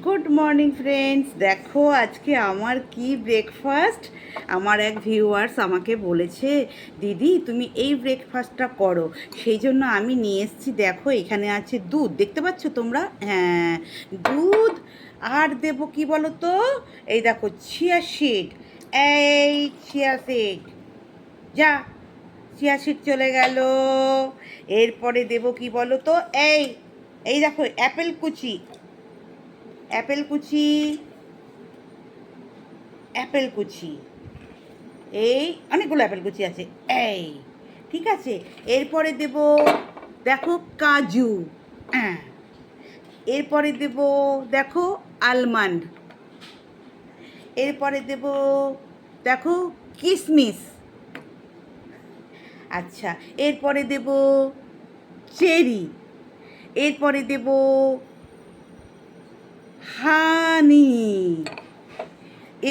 Good morning friends, দেখো আজকে আমার কি ব্রেকফাস্ট। আমার এক ভিউয়ার্স আমাকে বলেছে, দিদি তুমি এই ব্রেকফাস্টটা করো, সেই জন্য আমি নিয়ে এসেছি। দেখো এখানে আছে দুধ, দেখতে পাচ্ছ তোমরা? হ্যাঁ, দুধ। আর দেবো কি বলো তো, এই দেখো চিয়া সিড। এই চিয়া সিড, যা, চিয়া সিড চলে গেল। এরপরে দেবো কি বলো তো, এই এই দেখো অ্যাপেল কুচি, অ্যাপেল কুচি, অ্যাপেল কুচি। এই অনেকগুলো অ্যাপেল কুচি আছে। এই ঠিক আছে। এরপরে দেব দেখো কাজু, হ্যাঁ। এরপরে দেব দেখো আলমন্ড। এরপরে দেব দেখো কিশমিশ। আচ্ছা, এরপরে দেব চেরি। এরপরে দেব হানি।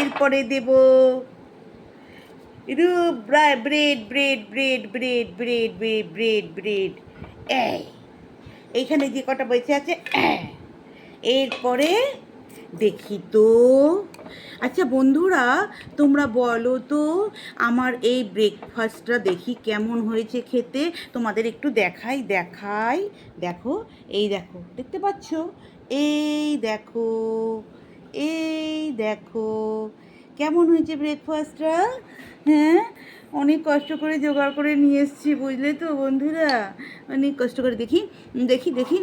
এরপরে দেব bread bread bread bread bread bread bread bread bread. এই এইখানে যে কটা বেঁচে আছে। এরপরে দেখি তো, আচ্ছা বন্ধুরা তোমরা বলো তো, আমার এই ব্রেকফাস্টটা দেখি কেমন হয়েছে খেতে। তোমাদের একটু দেখাই দেখাই, দেখো, এই দেখো, দেখতে পাচ্ছ? এই দেখো, এই দেখো কেমন হয়েছে ব্রেকফাস্টটা। হ্যাঁ, অনেক কষ্ট করে জোগাড় করে নিয়ে এসেছি, বুঝলে তো বন্ধুরা, অনেক কষ্ট করে। দেখি দেখি দেখি,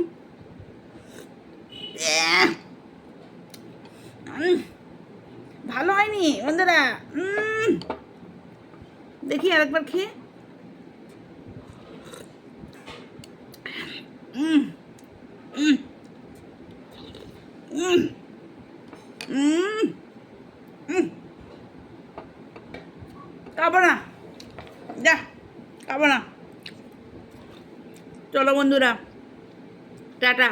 ভালো হয়নি বন্ধুরা। দেখি আরেকবার খেয়ে। উম, উম, উম, উম, উম। খাবো না, যা, খাবো না। চলো বন্ধুরা, টাটা।